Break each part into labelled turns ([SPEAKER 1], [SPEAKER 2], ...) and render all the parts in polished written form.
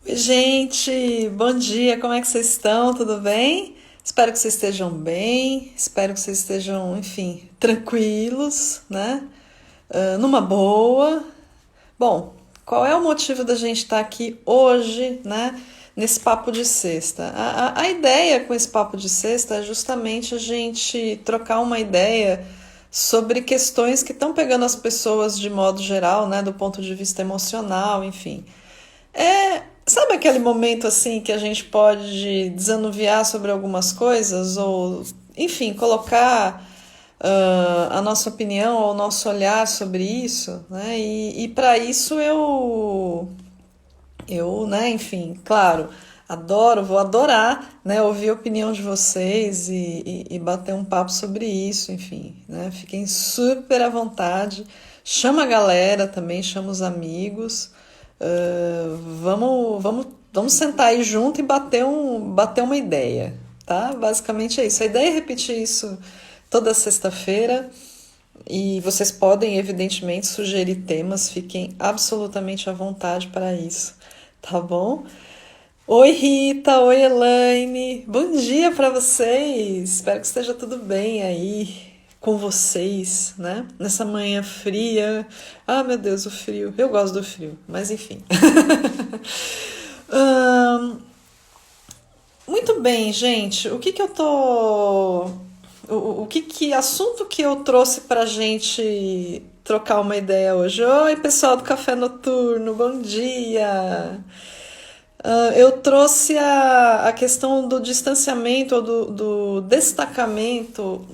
[SPEAKER 1] Oi, gente, bom dia, como é que vocês estão? Tudo bem? Espero que vocês estejam bem, espero que vocês estejam, enfim, tranquilos, né? Numa boa. Bom, qual é o motivo da gente estar aqui hoje, né? Nesse papo de sexta? A ideia com esse papo de sexta é justamente a gente trocar uma ideia sobre questões que estão pegando as pessoas de modo geral, né? Do ponto de vista emocional, enfim. Sabe aquele momento assim que a gente pode desanuviar sobre algumas coisas ou, enfim, colocar a nossa opinião ou o nosso olhar sobre isso, né? E para isso né, enfim, claro, vou adorar, né, ouvir a opinião de vocês e bater um papo sobre isso, enfim, né? Fiquem super à vontade. Chama a galera também, chama os amigos. Vamos sentar aí junto e bater uma ideia, tá? Basicamente é isso. A ideia é repetir isso toda sexta-feira e vocês podem, evidentemente, sugerir temas, fiquem absolutamente à vontade para isso, tá bom? Oi, Rita, oi, Elaine, bom dia para vocês. Espero que esteja tudo bem aí com vocês, né? Nessa manhã fria. Ah, meu Deus, o frio. Eu gosto do frio, mas enfim. Ahn, Muito bem, gente. O que que eu tô. O que assunto que eu trouxe pra gente trocar uma ideia hoje? Oi, pessoal do Café Noturno, bom dia! Eu trouxe a questão do distanciamento ou do destacamento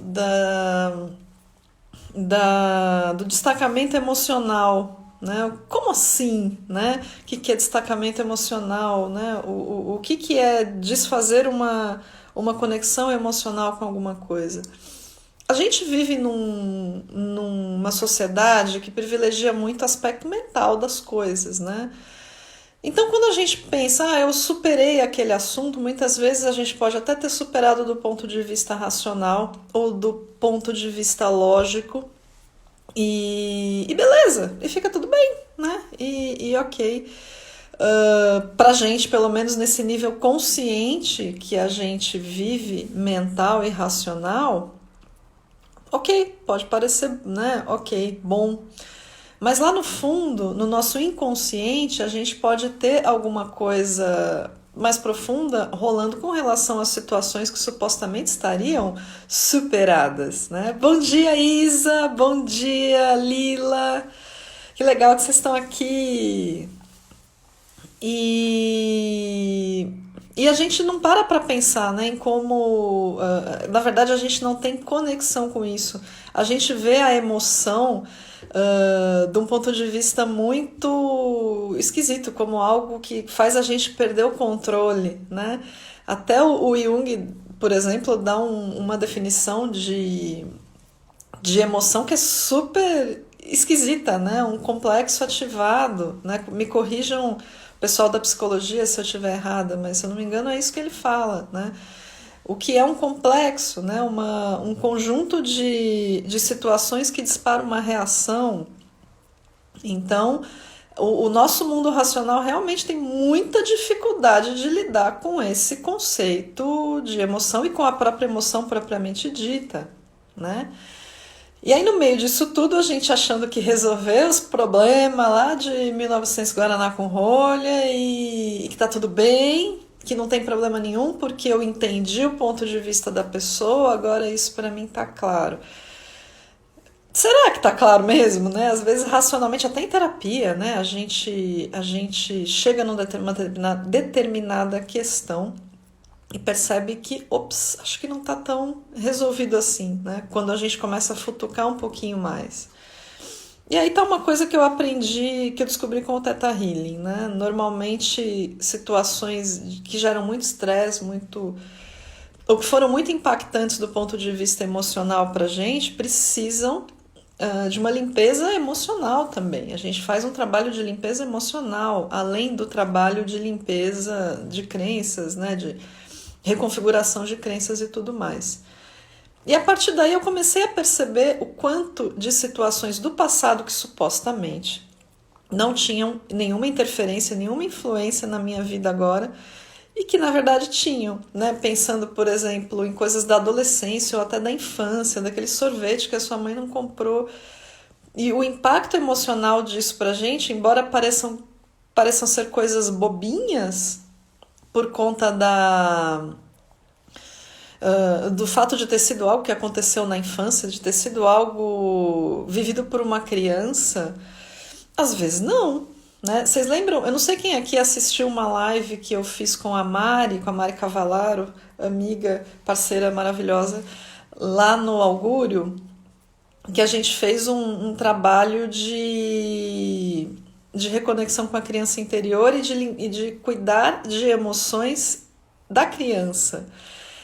[SPEAKER 1] do destacamento emocional, né? Como assim, né? O que é destacamento emocional, né? O que é desfazer uma conexão emocional com alguma coisa? A gente vive numa sociedade que privilegia muito o aspecto mental das coisas, né? Então, quando a gente pensa, eu superei aquele assunto, muitas vezes a gente pode até ter superado do ponto de vista racional ou do ponto de vista lógico, e beleza, e fica tudo bem, né? E ok. Pra gente, pelo menos nesse nível consciente que a gente vive, mental e racional, ok, pode parecer, né? Ok, bom. Mas lá no fundo, no nosso inconsciente, a gente pode ter alguma coisa mais profunda rolando com relação às situações que supostamente estariam superadas, né? Bom dia, Isa! Bom dia, Lila! Que legal que vocês estão aqui! E, e a gente não para pensar, né, em como, na verdade, a gente não tem conexão com isso. A gente vê a emoção de um ponto de vista muito esquisito, como algo que faz a gente perder o controle, né? Até o Jung, por exemplo, dá uma definição de emoção que é super esquisita, né? Um complexo ativado, né? Me corrijam, pessoal da psicologia, se eu estiver errada, mas se eu não me engano é isso que ele fala, né? O que é um complexo, né? Um conjunto de situações que disparam uma reação. Então, o nosso mundo racional realmente tem muita dificuldade de lidar com esse conceito de emoção e com a própria emoção propriamente dita, né? E aí, no meio disso tudo, a gente achando que resolveu os problemas lá de 1900 Guaraná com rolha e que tá tudo bem, que não tem problema nenhum, porque eu entendi o ponto de vista da pessoa, agora isso para mim tá claro. Será que tá claro mesmo, né? Às vezes, racionalmente, até em terapia, né? A gente chega numa determinada questão e percebe que, ops, acho que não tá tão resolvido assim, né? Quando a gente começa a futucar um pouquinho mais. E aí tá uma coisa que eu aprendi, que eu descobri com o Theta Healing, né? Normalmente, situações que geram muito estresse, ou que foram muito impactantes do ponto de vista emocional pra gente, precisam de uma limpeza emocional também. A gente faz um trabalho de limpeza emocional, além do trabalho de limpeza de crenças, né? De reconfiguração de crenças e tudo mais. E a partir daí eu comecei a perceber o quanto de situações do passado que supostamente não tinham nenhuma interferência, nenhuma influência na minha vida agora, e que na verdade tinham, né? Pensando, por exemplo, em coisas da adolescência ou até da infância, daquele sorvete que a sua mãe não comprou. E o impacto emocional disso pra gente, embora pareçam ser coisas bobinhas, por conta do fato de ter sido algo que aconteceu na infância, de ter sido algo vivido por uma criança, às vezes não, né? Vocês lembram? Eu não sei quem aqui assistiu uma live que eu fiz com a Mari Cavalaro, amiga, parceira maravilhosa, lá no Augúrio, que a gente fez um trabalho de reconexão com a criança interior e de cuidar de emoções da criança.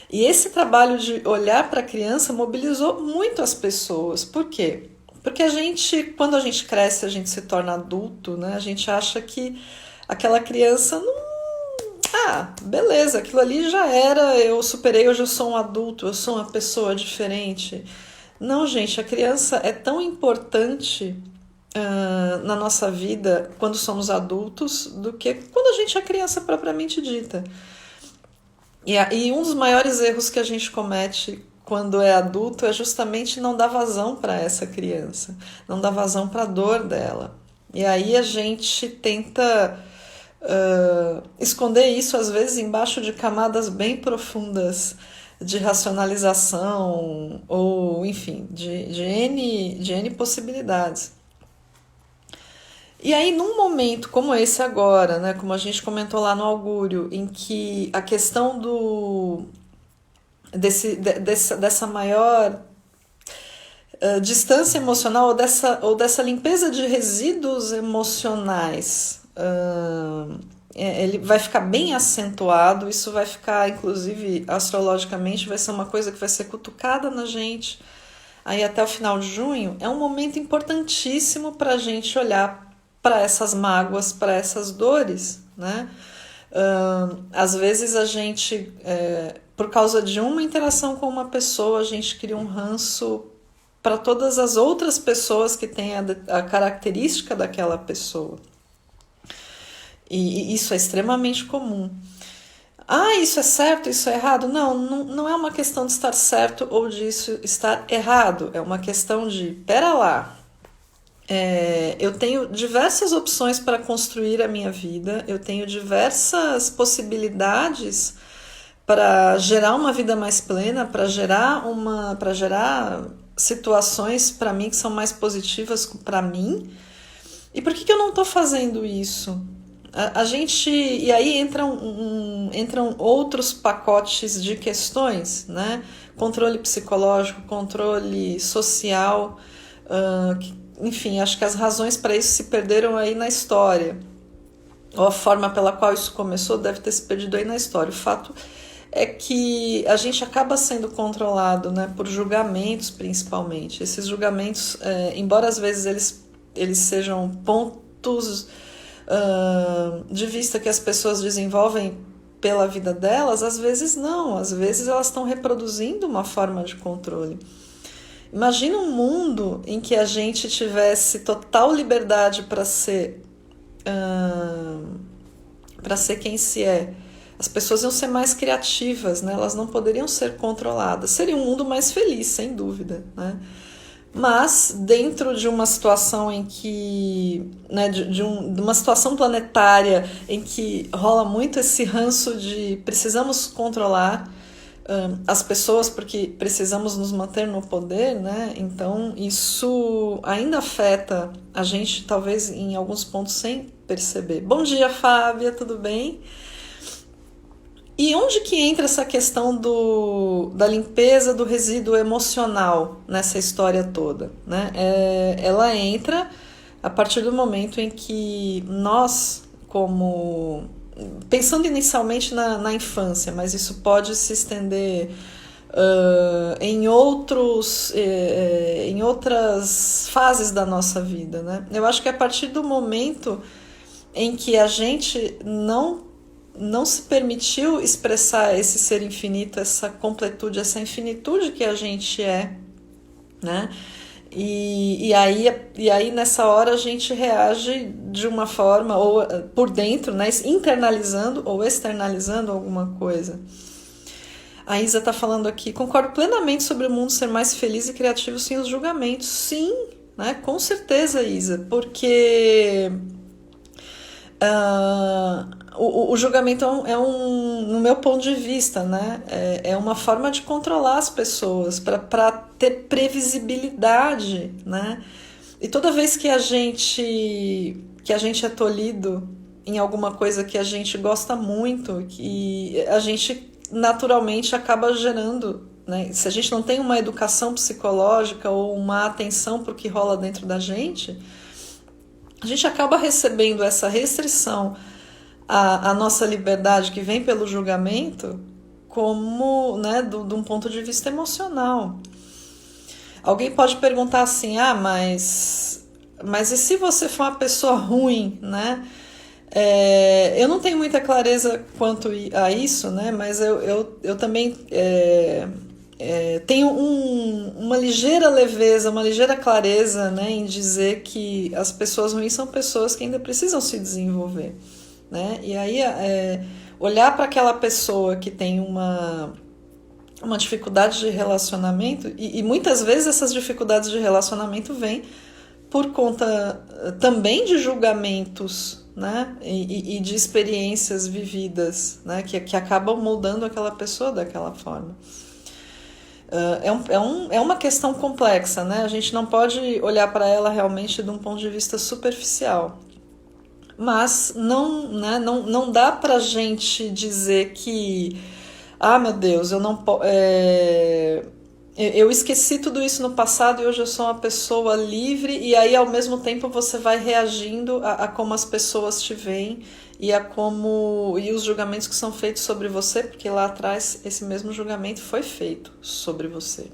[SPEAKER 1] E esse trabalho de olhar para a criança mobilizou muito as pessoas. Por quê? Porque quando a gente cresce, a gente se torna adulto, né? A gente acha que aquela criança não. Ah, beleza, aquilo ali já era, eu superei, hoje eu sou um adulto, eu sou uma pessoa diferente. Não, gente, a criança é tão importante na nossa vida quando somos adultos do que quando a gente é criança propriamente dita. E um dos maiores erros que a gente comete quando é adulto é justamente não dar vazão para essa criança, não dar vazão para a dor dela. E aí a gente tenta esconder isso, às vezes, embaixo de camadas bem profundas de racionalização ou, enfim, de N possibilidades. E aí, num momento como esse agora, né, como a gente comentou lá no Augúrio, em que a questão dessa maior distância emocional ou dessa limpeza de resíduos emocionais, ele vai ficar bem acentuado, isso vai ficar, inclusive, astrologicamente, vai ser uma coisa que vai ser cutucada na gente aí até o final de junho. É um momento importantíssimo para a gente olhar para essas mágoas, para essas dores, né? Às vezes a gente, por causa de uma interação com uma pessoa, a gente cria um ranço para todas as outras pessoas que têm a característica daquela pessoa. E isso é extremamente comum. Ah, isso é certo, isso é errado? Não é uma questão de estar certo ou de isso estar errado. É uma questão de, pera lá, eu tenho diversas opções para construir a minha vida, eu tenho diversas possibilidades para gerar uma vida mais plena, para gerar situações para mim que são mais positivas para mim. E por que eu não estou fazendo isso? E aí entram outros pacotes de questões, né? Controle psicológico, controle social, enfim, acho que as razões para isso se perderam aí na história. Ou a forma pela qual isso começou deve ter se perdido aí na história. O fato é que a gente acaba sendo controlado, né, por julgamentos, principalmente. Esses julgamentos, embora às vezes eles sejam pontos de vista que as pessoas desenvolvem pela vida delas, às vezes não. Às vezes elas estão reproduzindo uma forma de controle. Imagina um mundo em que a gente tivesse total liberdade para ser quem se é. As pessoas iam ser mais criativas, né? Elas não poderiam ser controladas. Seria um mundo mais feliz, sem dúvida, né? Mas dentro de uma situação em que, né, de uma situação planetária em que rola muito esse ranço de precisamos controlar as pessoas porque precisamos nos manter no poder, né? Então isso ainda afeta a gente, talvez em alguns pontos sem perceber. Bom dia, Fábia, tudo bem? E onde que entra essa questão da limpeza do resíduo emocional nessa história toda, né? Ela entra a partir do momento em que nós, pensando inicialmente na infância, mas isso pode se estender em outras fases da nossa vida, né? Eu acho que a partir do momento em que a gente não se permitiu expressar esse ser infinito, essa completude, essa infinitude que a gente é, né? E aí nessa hora a gente reage de uma forma, ou por dentro, né, internalizando ou externalizando alguma coisa. A Isa está falando aqui, concordo plenamente sobre o mundo ser mais feliz e criativo sem os julgamentos. Sim, né, com certeza, Isa, porque o julgamento no meu ponto de vista, né, é uma forma de controlar as pessoas, para ter previsibilidade, né? E toda vez que a gente é tolhido em alguma coisa que a gente gosta muito, que a gente naturalmente acaba gerando, né? Se a gente não tem uma educação psicológica ou uma atenção para o que rola dentro da gente, a gente acaba recebendo essa restrição à nossa liberdade que vem pelo julgamento como, né, de um ponto de vista emocional. Alguém pode perguntar assim, mas e se você for uma pessoa ruim, né? Eu não tenho muita clareza quanto a isso, né? Mas eu também tenho uma ligeira leveza, uma ligeira clareza, né, em dizer que as pessoas ruins são pessoas que ainda precisam se desenvolver, né? E aí olhar para aquela pessoa que tem uma dificuldade de relacionamento, e muitas vezes essas dificuldades de relacionamento vêm por conta também de julgamentos, né? E de experiências vividas, né? Que acabam moldando aquela pessoa daquela forma. É uma questão complexa, né? A gente não pode olhar para ela realmente de um ponto de vista superficial. Mas não dá pra gente dizer que meu Deus, eu esqueci tudo isso no passado e hoje eu sou uma pessoa livre, e aí ao mesmo tempo você vai reagindo a como as pessoas te veem e os julgamentos que são feitos sobre você, porque lá atrás esse mesmo julgamento foi feito sobre você.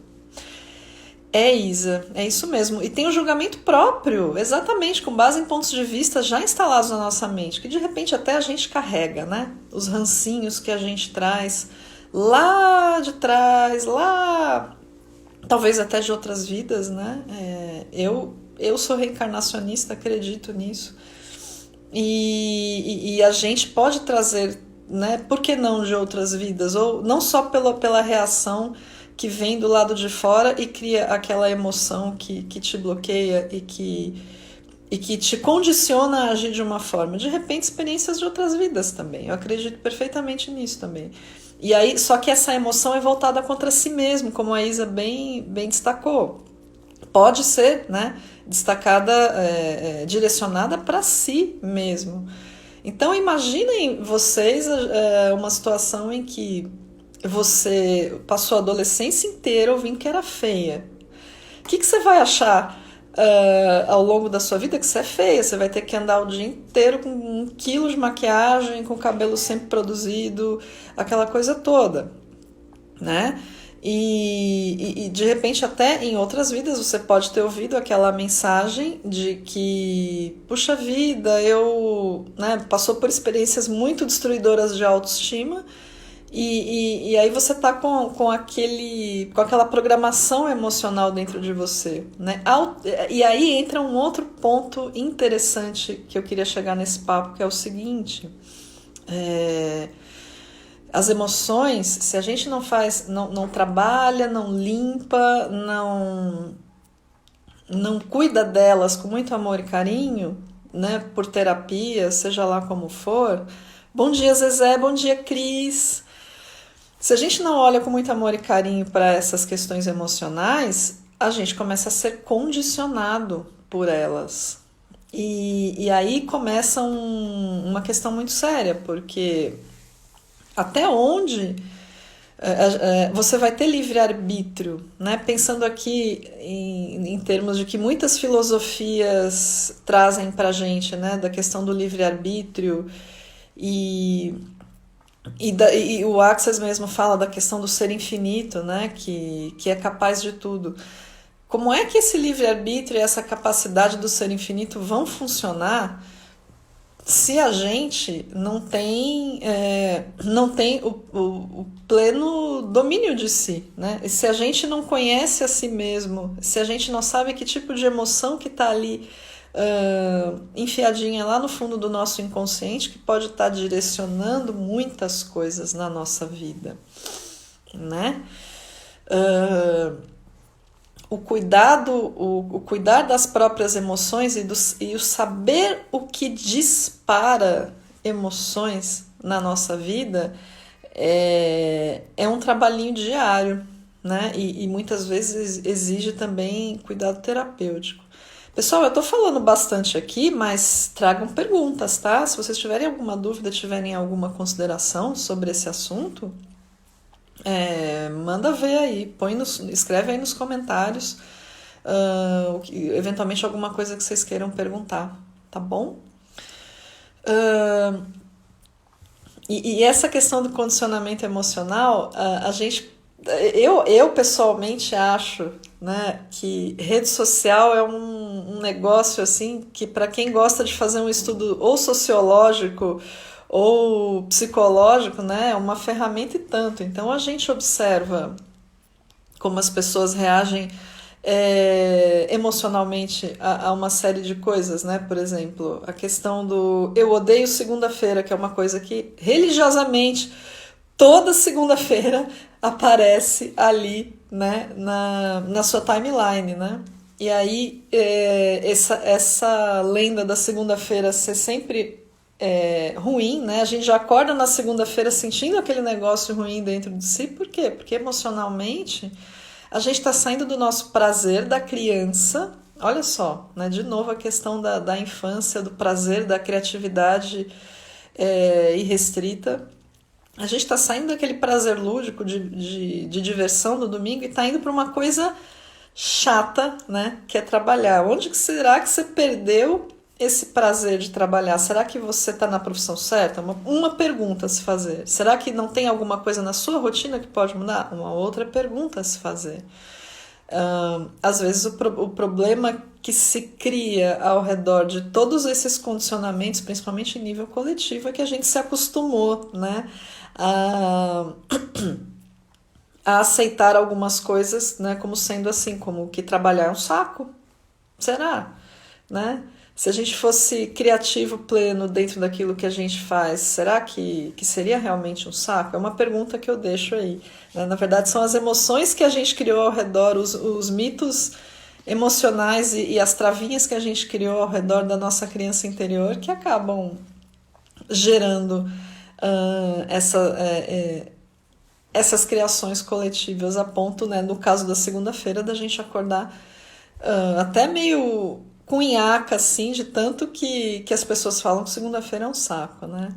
[SPEAKER 1] Isa, é isso mesmo. E tem o julgamento próprio, exatamente, com base em pontos de vista já instalados na nossa mente, que de repente até a gente carrega, né? Os rancinhos que a gente traz lá de trás, talvez até de outras vidas, né? Eu sou reencarnacionista, acredito nisso. E a gente pode trazer, né? Por que não de outras vidas? Ou não só pela reação que vem do lado de fora e cria aquela emoção que te bloqueia e que te condiciona a agir de uma forma. De repente, experiências de outras vidas também. Eu acredito perfeitamente nisso também. E aí, só que essa emoção é voltada contra si mesmo, como a Isa bem destacou. Pode ser, né, destacada, direcionada para si mesmo. Então, imaginem vocês uma situação em que você passou a adolescência inteira ouvindo que era feia. O que você vai achar ao longo da sua vida? Que você é feia. Você vai ter que andar o dia inteiro com 1 quilo de maquiagem, com o cabelo sempre produzido, aquela coisa toda, né? E de repente até em outras vidas você pode ter ouvido aquela mensagem de que, puxa vida, passou por experiências muito destruidoras de autoestima. E aí você tá com aquela programação emocional dentro de você, né? E aí entra um outro ponto interessante que eu queria chegar nesse papo, que é o seguinte: as emoções, se a gente não faz, não trabalha, não limpa, não cuida delas com muito amor e carinho, né? Por terapia, seja lá como for. Bom dia, Zezé, bom dia, Cris. Se a gente não olha com muito amor e carinho para essas questões emocionais, a gente começa a ser condicionado por elas. E aí começa uma questão muito séria, porque até onde você vai ter livre-arbítrio, né? Pensando aqui em termos de que muitas filosofias trazem para a gente, né? Da questão do livre-arbítrio e o Access mesmo fala da questão do ser infinito, né? Que é capaz de tudo. Como é que esse livre-arbítrio e essa capacidade do ser infinito vão funcionar se a gente não tem o pleno domínio de si, né? E se a gente não conhece a si mesmo, se a gente não sabe que tipo de emoção que está ali enfiadinha lá no fundo do nosso inconsciente, que pode estar direcionando muitas coisas na nossa vida, né? O cuidar das próprias emoções e o saber o que dispara emoções na nossa vida é um trabalhinho diário, né? E muitas vezes exige também cuidado terapêutico. Pessoal, eu estou falando bastante aqui, mas tragam perguntas, tá? Se vocês tiverem alguma dúvida, tiverem alguma consideração sobre esse assunto, manda ver aí, escreve aí nos comentários, eventualmente alguma coisa que vocês queiram perguntar, tá bom? E essa questão do condicionamento emocional, eu pessoalmente acho, né, que rede social é um negócio assim que, para quem gosta de fazer um estudo ou sociológico ou psicológico, né, é uma ferramenta e tanto. Então a gente observa como as pessoas reagem emocionalmente a uma série de coisas, né? Por exemplo, a questão do eu odeio segunda-feira, que é uma coisa que religiosamente toda segunda-feira aparece ali, né, na sua timeline, né? E aí essa lenda da segunda-feira ser sempre ruim, né? A gente já acorda na segunda-feira sentindo aquele negócio ruim dentro de si. Por quê? Porque emocionalmente a gente está saindo do nosso prazer da criança. Olha só, né? De novo a questão da infância, do prazer, da criatividade irrestrita. A gente está saindo daquele prazer lúdico de diversão no domingo e está indo para uma coisa chata, né? Que é trabalhar. Onde que será que você perdeu esse prazer de trabalhar? Será que você está na profissão certa? Uma pergunta a se fazer. Será que não tem alguma coisa na sua rotina que pode mudar? Uma outra pergunta a se fazer. Às vezes o problema que se cria ao redor de todos esses condicionamentos, principalmente em nível coletivo, é que a gente se acostumou, né, a aceitar algumas coisas, né, como sendo assim, como que trabalhar é um saco. Será? Né? Se a gente fosse criativo pleno dentro daquilo que a gente faz, será que seria realmente um saco? É uma pergunta que eu deixo aí, né? Na verdade, são as emoções que a gente criou ao redor, os mitos emocionais e as travinhas que a gente criou ao redor da nossa criança interior que acabam gerando essas criações coletivas a ponto, né, no caso da segunda-feira, da gente acordar até meio com nhaca, assim, de tanto que as pessoas falam que segunda-feira é um saco, né?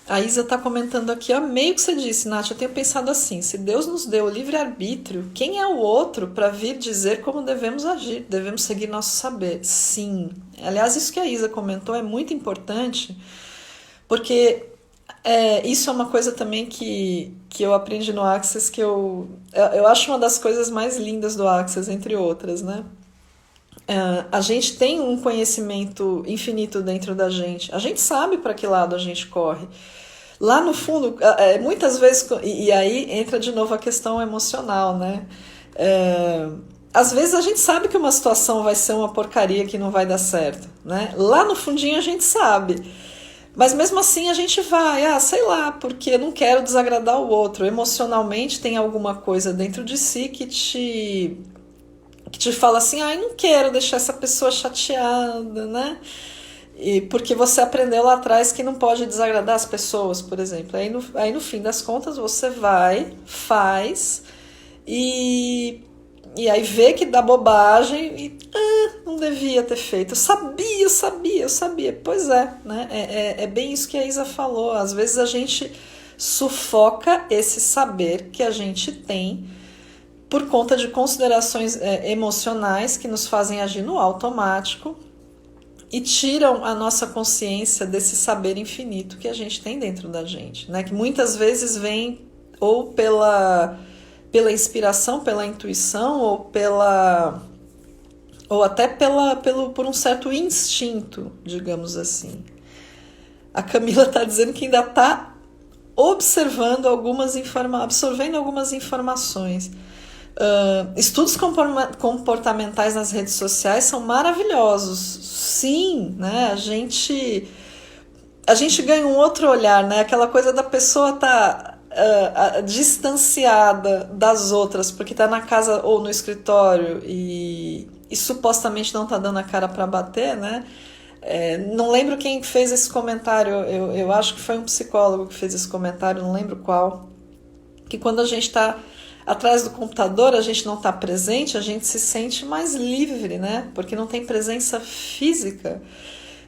[SPEAKER 1] A Isa tá comentando aqui, ó, meio que você disse, Nath, eu tenho pensado assim, se Deus nos deu o livre-arbítrio, quem é o outro para vir dizer como devemos agir? Devemos seguir nosso saber. Sim. Aliás, isso que a Isa comentou é muito importante, porque isso é uma coisa também que eu aprendi no Access, que eu acho uma das coisas mais lindas do Access, entre outras, né? A gente tem um conhecimento infinito dentro da gente. A gente sabe para que lado a gente corre. Lá no fundo, muitas vezes, e aí entra de novo a questão emocional, né? Às vezes a gente sabe que uma situação vai ser uma porcaria, que não vai dar certo, né? Lá no fundinho a gente sabe. Mas mesmo assim a gente vai, sei lá, porque não quero desagradar o outro. Emocionalmente tem alguma coisa dentro de si que te fala assim, não quero deixar essa pessoa chateada, né? E porque você aprendeu lá atrás que não pode desagradar as pessoas, por exemplo. Aí no fim das contas você vai, faz e aí vê que dá bobagem e não devia ter feito. Eu sabia. Pois é, né? É bem isso que a Isa falou. Às vezes a gente sufoca esse saber que a gente tem por conta de considerações emocionais que nos fazem agir no automático e tiram a nossa consciência desse saber infinito que a gente tem dentro da gente, né? Que muitas vezes vem ou pela inspiração, pela intuição ou até por um certo instinto, digamos assim. A Camila está dizendo que ainda está observando absorvendo algumas informações. Estudos comportamentais nas redes sociais são maravilhosos. Sim, né? A gente ganha um outro olhar, né? Aquela coisa da pessoa estar distanciada das outras, porque está na casa ou no escritório e supostamente não está dando a cara para bater, né? Não lembro quem fez esse comentário, eu acho que foi um psicólogo que fez esse comentário, não lembro qual, que quando a gente está atrás do computador, a gente não está presente, a gente se sente mais livre, né? Porque não tem presença física.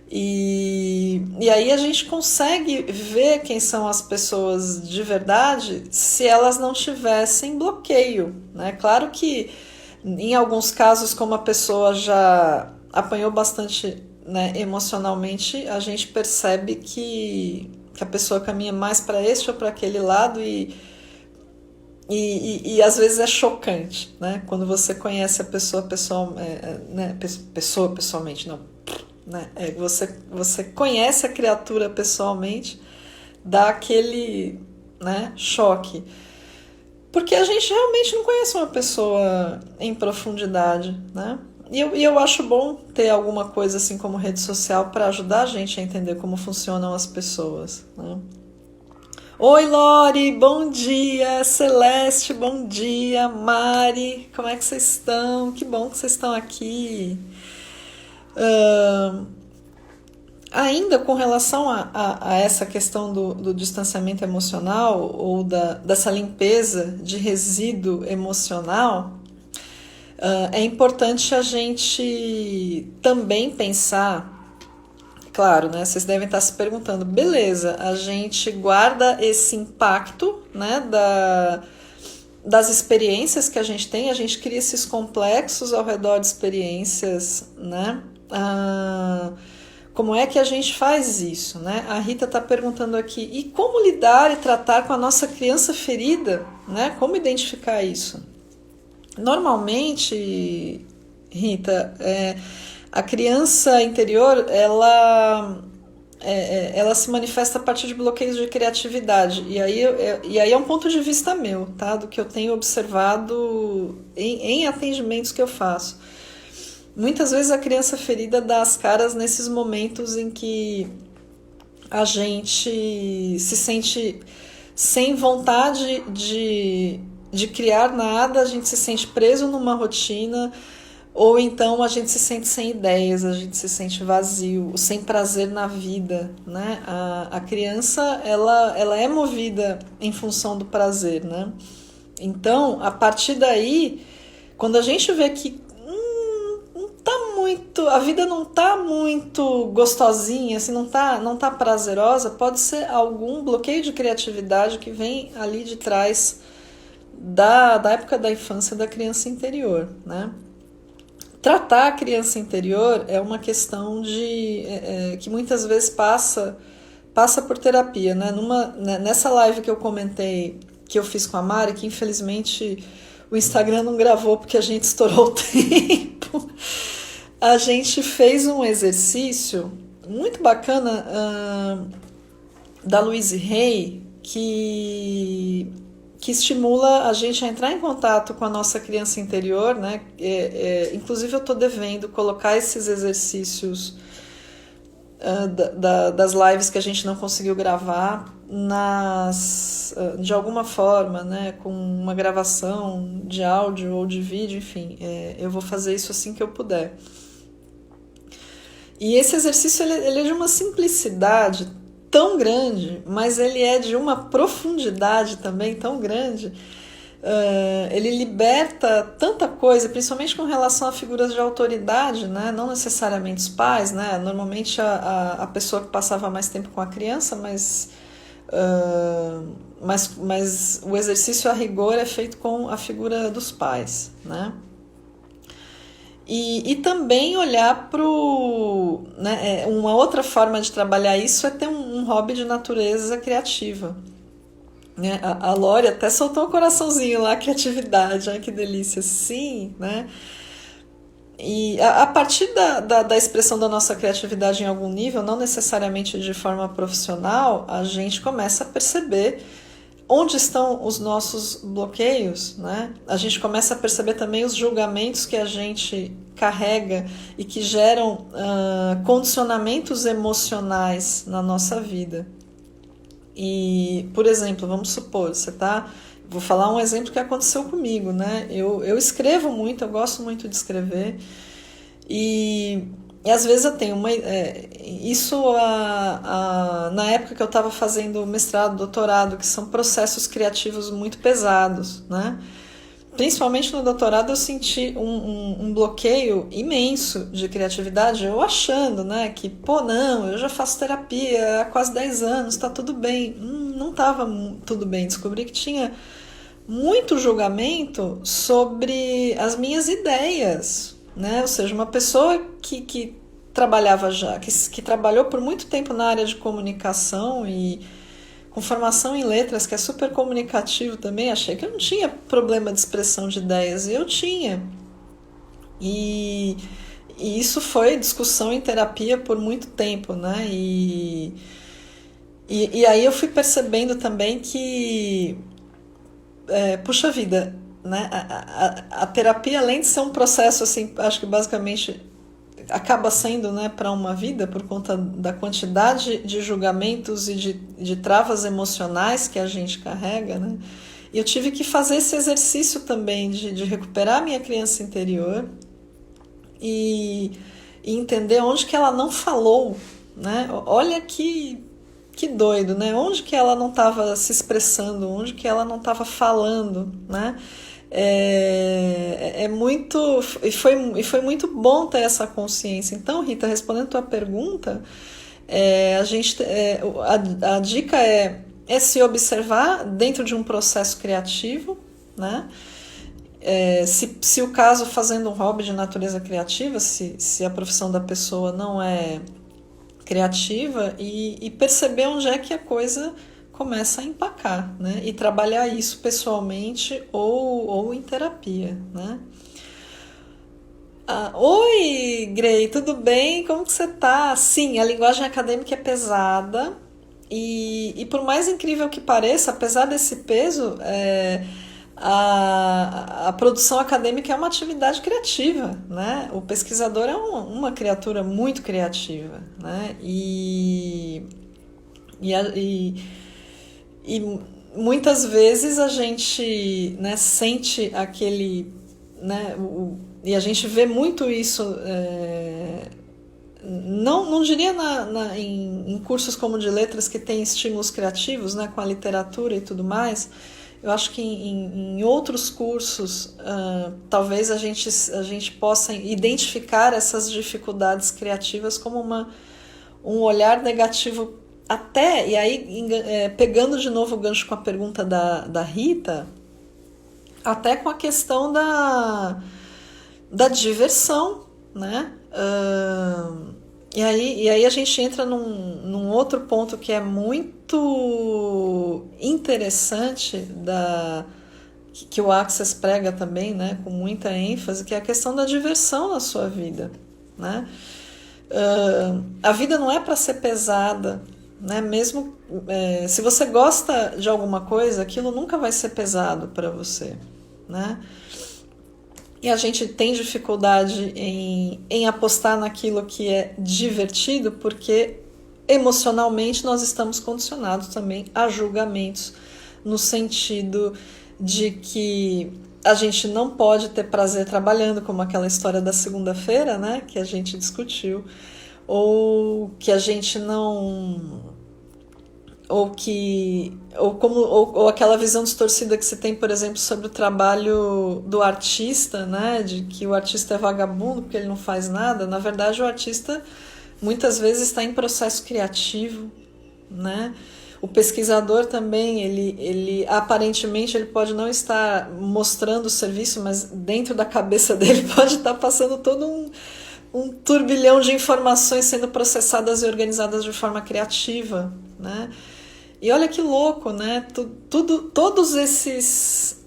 [SPEAKER 1] E aí a gente consegue ver quem são as pessoas de verdade se elas não tivessem bloqueio, né? Claro que em alguns casos, como a pessoa já apanhou bastante, né, emocionalmente, a gente percebe que a pessoa caminha mais para este ou para aquele lado e às vezes é chocante, né? Quando você conhece a pessoa pessoalmente, não, né? Você conhece a criatura pessoalmente, dá aquele, né, choque. Porque a gente realmente não conhece uma pessoa em profundidade, né? E eu acho bom ter alguma coisa assim como rede social para ajudar a gente a entender como funcionam as pessoas, né? Oi, Lori, bom dia. Celeste, bom dia. Mari, como é que vocês estão? Que bom que vocês estão aqui. Ainda com relação a essa questão do distanciamento emocional ou dessa limpeza de resíduo emocional, é importante a gente também pensar. Claro, né? Vocês devem estar se perguntando, beleza, a gente guarda esse impacto, né, das experiências que a gente cria esses complexos ao redor de experiências, né? Como é que a gente faz isso, né? A Rita está perguntando aqui, e como lidar e tratar com a nossa criança ferida, né? Como identificar isso? Normalmente, Rita, a criança interior, ela se manifesta a partir de bloqueios de criatividade. E aí é um ponto de vista meu, tá? Do que eu tenho observado em atendimentos que eu faço. Muitas vezes a criança ferida dá as caras nesses momentos em que a gente se sente sem vontade de criar nada, a gente se sente preso numa rotina, ou então a gente se sente sem ideias, a gente se sente vazio, sem prazer na vida, né? A criança, ela é movida em função do prazer, né? Então, a partir daí, quando a gente vê que a vida não tá muito gostosinha, assim, não tá prazerosa, pode ser algum bloqueio de criatividade que vem ali de trás da época da infância da criança interior, né? Tratar a criança interior é uma questão que muitas vezes passa por terapia, né? Nessa live que eu comentei, que eu fiz com a Mari, que infelizmente o Instagram não gravou porque a gente estourou o tempo, a gente fez um exercício muito bacana da Louise Hay, que estimula a gente a entrar em contato com a nossa criança interior, né? Inclusive eu estou devendo colocar esses exercícios das lives que a gente não conseguiu gravar de alguma forma, né? Com uma gravação de áudio ou de vídeo, enfim, eu vou fazer isso assim que eu puder. E esse exercício ele é de uma simplicidade tão grande, mas ele é de uma profundidade também tão grande. Ele liberta tanta coisa, principalmente com relação a figuras de autoridade, né? Não necessariamente os pais, né? Normalmente a pessoa que passava mais tempo com a criança, mas o exercício a rigor é feito com a figura dos pais, né? E também olhar para né, uma outra forma de trabalhar isso é ter um hobby de natureza criativa. Né? A Lori até soltou um coraçãozinho lá, criatividade, ai que delícia, sim, né? E a partir da expressão da nossa criatividade em algum nível, não necessariamente de forma profissional, a gente começa a perceber onde estão os nossos bloqueios, né? A gente começa a perceber também os julgamentos que a gente carrega e que geram condicionamentos emocionais na nossa vida. E, por exemplo, vamos supor, vou falar um exemplo que aconteceu comigo, né? Eu escrevo muito, eu gosto muito de escrever e às vezes eu tenho na época que eu estava fazendo mestrado, doutorado, que são processos criativos muito pesados, né? Principalmente no doutorado eu senti um bloqueio imenso de criatividade, eu achando, né, que, não, eu já faço terapia há quase 10 anos, tá tudo bem. Não estava tudo bem, descobri que tinha muito julgamento sobre as minhas ideias, né? Ou seja, uma pessoa que trabalhava que trabalhou por muito tempo na área de comunicação e com formação em letras, que é super comunicativo também, achei que eu não tinha problema de expressão de ideias, e eu tinha. E isso foi discussão em terapia por muito tempo, né? E aí eu fui percebendo também que, puxa vida, né? A terapia, além de ser um processo, assim, acho que basicamente acaba sendo, né, para uma vida, por conta da quantidade de julgamentos e de travas emocionais que a gente carrega, né? E eu tive que fazer esse exercício também de recuperar a minha criança interior e entender onde que ela não falou, né? Olha que doido, né? Onde que ela não estava se expressando, onde que ela não estava falando, né? Muito, e foi muito bom ter essa consciência. Então, Rita, respondendo a tua pergunta, a dica é se observar dentro de um processo criativo, né? Se o caso, fazendo um hobby de natureza criativa, se a profissão da pessoa não é criativa, e perceber onde é que a coisa começa a empacar, né? E trabalhar isso pessoalmente ou em terapia, né? Oi, Grey, tudo bem? Como que você tá? Sim, a linguagem acadêmica é pesada e por mais incrível que pareça, apesar desse peso, a produção acadêmica é uma atividade criativa, né? O pesquisador é uma criatura muito criativa, né? E muitas vezes a gente, né, sente aquele, né, e a gente vê muito isso, não diria em cursos como de letras que tem estímulos criativos, né, com a literatura e tudo mais. Eu acho que em outros cursos talvez a gente possa identificar essas dificuldades criativas como um olhar negativo. Até, e aí pegando de novo o gancho com a pergunta da Rita, até com a questão da diversão, né? E aí a gente entra num outro ponto que é muito interessante, que o Access prega também, né, com muita ênfase, que é a questão da diversão na sua vida, né? A vida não é para ser pesada, né? Mesmo se você gosta de alguma coisa, aquilo nunca vai ser pesado para você, né? E a gente tem dificuldade em apostar naquilo que é divertido, porque emocionalmente nós estamos condicionados também a julgamentos, no sentido de que a gente não pode ter prazer trabalhando, como aquela história da segunda-feira, né, que a gente discutiu, ou que a gente não... ou aquela visão distorcida que se tem, por exemplo, sobre o trabalho do artista, né, de que o artista é vagabundo porque ele não faz nada. Na verdade, o artista muitas vezes está em processo criativo, né? O pesquisador também, ele aparentemente ele pode não estar mostrando o serviço, mas dentro da cabeça dele pode estar passando todo um turbilhão de informações sendo processadas e organizadas de forma criativa, né? E olha que louco, né? Todos esses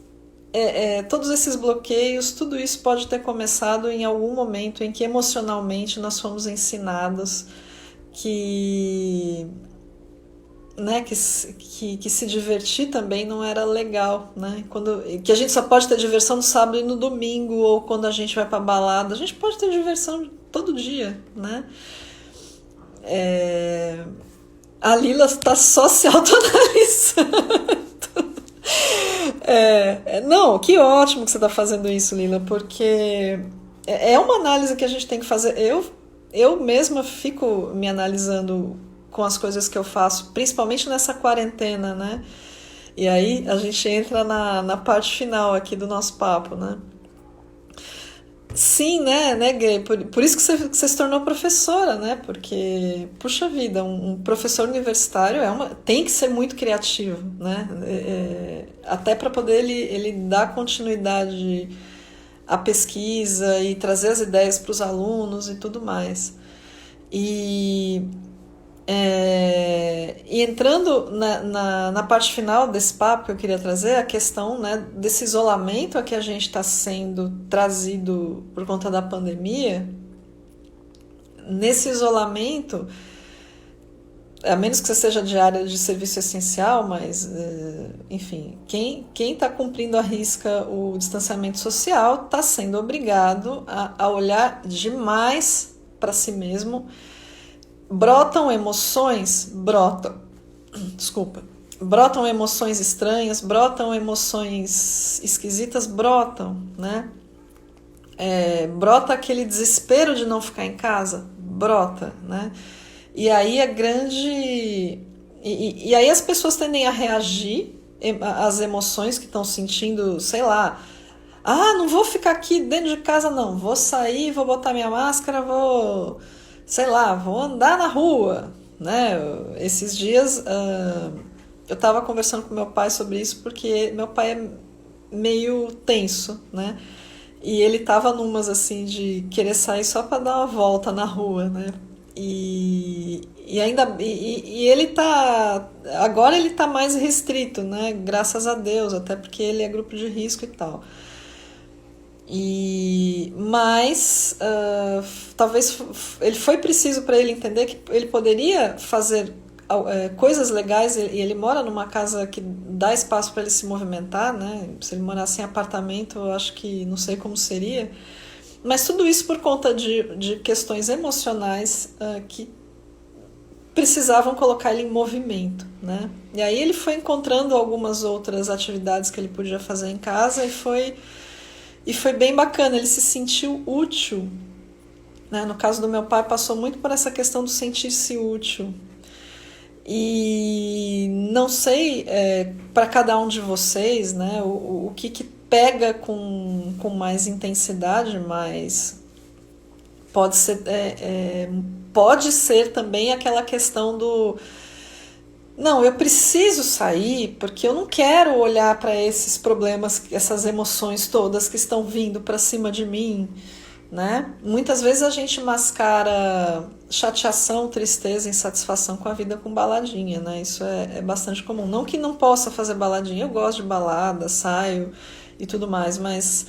[SPEAKER 1] todos esses bloqueios, tudo isso pode ter começado em algum momento em que emocionalmente nós fomos ensinados que, né, que se divertir também não era legal, né? Que a gente só pode ter diversão no sábado e no domingo, ou quando a gente vai pra balada. A gente pode ter diversão todo dia, né? A Lila está só se autoanalisando. Não, que ótimo que você está fazendo isso, Lila, porque é uma análise que a gente tem que fazer. Eu mesma fico me analisando com as coisas que eu faço, principalmente nessa quarentena, né? E aí a gente entra na parte final aqui do nosso papo, né? Sim, né, Gay? Por isso que você se tornou professora, né? Porque, puxa vida, um professor universitário tem que ser muito criativo, né? Até para poder ele dar continuidade à pesquisa e trazer as ideias para os alunos e tudo mais. E e entrando na parte final desse papo que eu queria trazer, a questão, né, desse isolamento a que a gente está sendo trazido por conta da pandemia. Nesse isolamento, a menos que você seja de área de serviço essencial, mas, enfim, quem está cumprindo à risca o distanciamento social está sendo obrigado a olhar demais para si mesmo. Brotam emoções? Brotam emoções estranhas, brotam emoções esquisitas, né? Brota aquele desespero de não ficar em casa? Brota, né? E aí e aí as pessoas tendem a reagir às emoções que estão sentindo, sei lá. Não vou ficar aqui dentro de casa, não. Vou sair, vou botar minha máscara, sei lá, vou andar na rua, né? Esses dias eu estava conversando com meu pai sobre isso, porque meu pai é meio tenso, né? E ele tava numas assim de querer sair só para dar uma volta na rua, né? E agora ele tá mais restrito, né? Graças a Deus, até porque ele é grupo de risco e tal. Mas talvez ele foi preciso para ele entender que ele poderia fazer coisas legais, e ele mora numa casa que dá espaço para ele se movimentar, né? Se ele morasse em apartamento, eu acho que não sei como seria, mas tudo isso por conta de questões emocionais que precisavam colocar ele em movimento, né? E aí ele foi encontrando algumas outras atividades que ele podia fazer em casa e foi bem bacana, ele se sentiu útil, né? No caso do meu pai, passou muito por essa questão do sentir-se útil. E não sei, para cada um de vocês, né, o que pega com mais intensidade, mas pode ser também aquela questão do não, eu preciso sair porque eu não quero olhar para esses problemas, essas emoções todas que estão vindo para cima de mim, né? Muitas vezes a gente mascara chateação, tristeza, insatisfação com a vida com baladinha, né? Isso é bastante comum. Não que não possa fazer baladinha, eu gosto de balada, saio e tudo mais, mas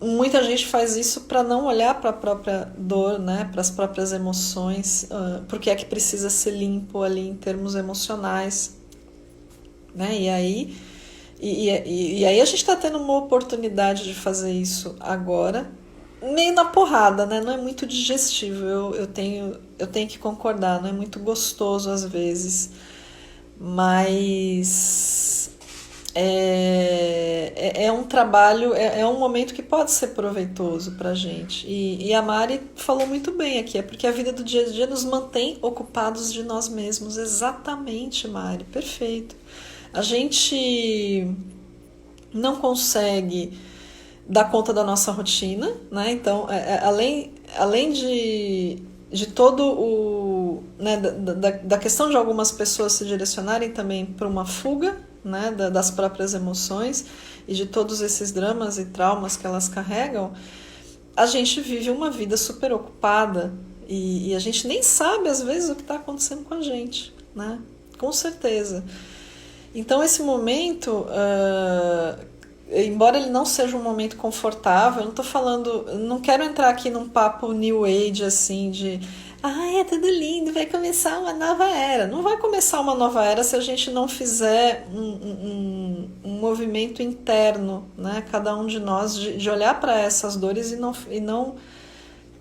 [SPEAKER 1] muita gente faz isso para não olhar para a própria dor, né? Para as próprias emoções, porque é que precisa ser limpo ali em termos emocionais, né? E aí a gente está tendo uma oportunidade de fazer isso agora, meio na porrada, né? Não é muito digestivo, eu tenho que concordar, não é muito gostoso às vezes, mas é um trabalho, é um momento que pode ser proveitoso pra gente. E a Mari falou muito bem aqui, é porque a vida do dia a dia nos mantém ocupados de nós mesmos. Exatamente, Mari, perfeito. A gente não consegue dar conta da nossa rotina, né? Então, além de todo o, né, da questão de algumas pessoas se direcionarem também para uma fuga, né, das próprias emoções e de todos esses dramas e traumas que elas carregam, a gente vive uma vida super ocupada e a gente nem sabe às vezes o que está acontecendo com a gente, né? Com certeza. Então, esse momento, embora ele não seja um momento confortável, eu não tô falando, não quero entrar aqui num papo New Age, assim, de é tudo lindo, vai começar uma nova era. Não vai começar uma nova era se a gente não fizer um movimento interno, né? Cada um de nós, de olhar para essas dores e não.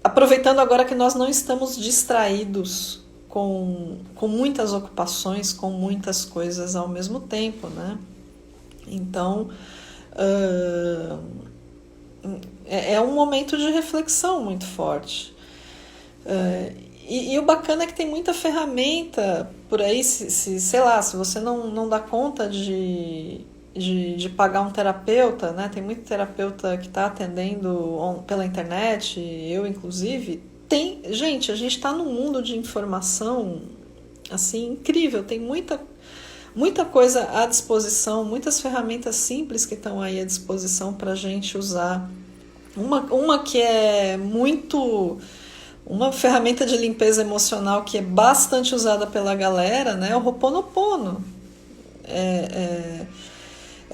[SPEAKER 1] Aproveitando agora que nós não estamos distraídos com muitas ocupações, com muitas coisas ao mesmo tempo, né? Então, é um momento de reflexão muito forte. E o bacana é que tem muita ferramenta por aí, sei lá, se você não dá conta de pagar um terapeuta, né? Tem muito terapeuta que está atendendo pela internet, eu inclusive. Gente, a gente está num mundo de informação assim incrível, tem muita coisa à disposição, muitas ferramentas simples que estão aí à disposição para a gente usar. Uma que é muito... Uma ferramenta de limpeza emocional que é bastante usada pela galera, né, é o Ho'oponopono. É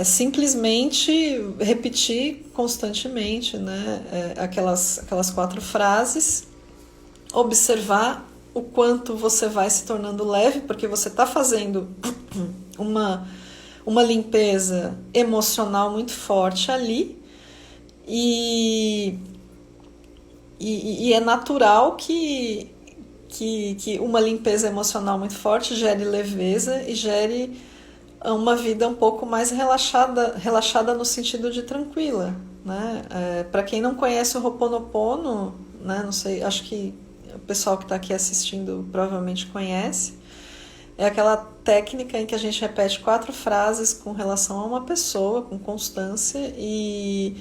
[SPEAKER 1] simplesmente repetir constantemente, né, aquelas 4 frases, observar o quanto você vai se tornando leve, porque você está fazendo uma limpeza emocional muito forte ali, e é natural que uma limpeza emocional muito forte gere leveza e gere uma vida um pouco mais relaxada no sentido de tranquila, né? Para quem não conhece o Ho'oponopono, né, não sei, acho que o pessoal que está aqui assistindo provavelmente conhece. É aquela técnica em que a gente repete 4 frases com relação a uma pessoa, com constância, e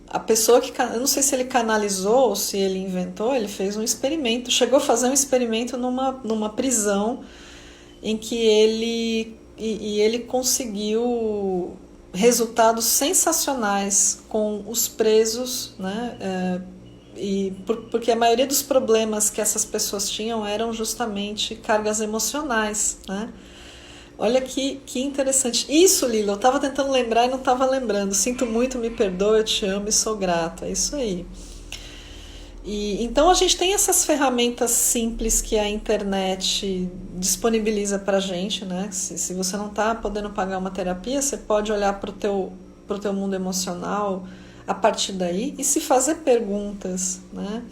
[SPEAKER 1] a pessoa que... Eu não sei se ele canalizou ou se ele inventou, ele fez um experimento, chegou a fazer um experimento numa prisão em que ele conseguiu resultados sensacionais com os presos, né? Porque a maioria dos problemas que essas pessoas tinham eram justamente cargas emocionais, né? Olha que interessante. Isso, Lila, eu estava tentando lembrar e não estava lembrando. Sinto muito, me perdoa, eu te amo e sou grata. É isso aí. Então a gente tem essas ferramentas simples que a internet disponibiliza para a gente, né? Se você não está podendo pagar uma terapia, você pode olhar para o teu mundo emocional a partir daí e se fazer perguntas, né?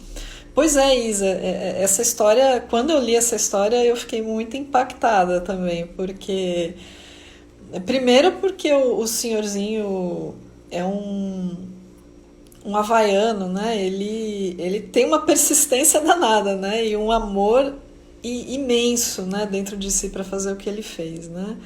[SPEAKER 1] Pois é, Isa, essa história, quando eu li essa história, eu fiquei muito impactada também, porque... Primeiro porque o senhorzinho é um havaiano, né? Ele tem uma persistência danada, né? E um amor imenso, né? Dentro de si para fazer o que ele fez, né?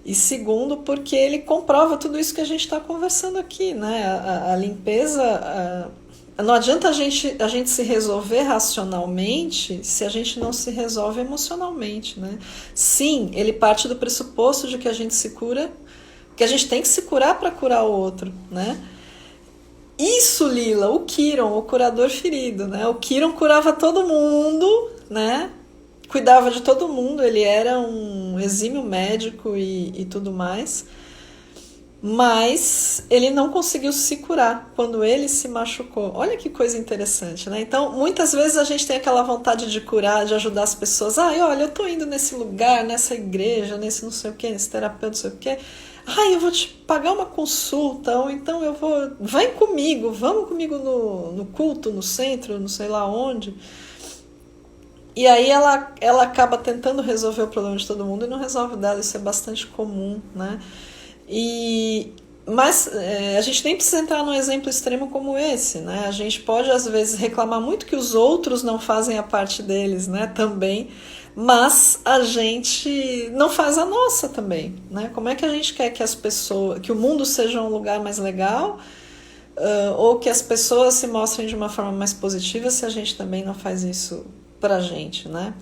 [SPEAKER 1] E segundo, porque ele comprova tudo isso que a gente está conversando aqui, né? A limpeza... Não adianta a gente se resolver racionalmente se a gente não se resolve emocionalmente, né? Sim, ele parte do pressuposto de que a gente se cura, que a gente tem que se curar para curar o outro, né? Isso, Lila, o Kiron, o curador ferido, né? O Kiron curava todo mundo, né? Cuidava de todo mundo, ele era um exímio médico e tudo mais, mas ele não conseguiu se curar quando ele se machucou. Olha que coisa interessante, né? Então, muitas vezes a gente tem aquela vontade de curar, de ajudar as pessoas. Olha, eu tô indo nesse lugar, nessa igreja, nesse não sei o que, nesse terapeuta, não sei o que. Eu vou te pagar uma consulta, ou então eu vou... vamos comigo no culto, no centro, não sei lá onde. E aí ela acaba tentando resolver o problema de todo mundo e não resolve dela. Isso é bastante comum, né? Mas a gente nem precisa entrar num exemplo extremo como esse, né? A gente pode às vezes reclamar muito que os outros não fazem a parte deles, né? Também, mas a gente não faz a nossa também, né? Como é que a gente quer que o mundo seja um lugar mais legal, ou que as pessoas se mostrem de uma forma mais positiva se a gente também não faz isso pra gente, né?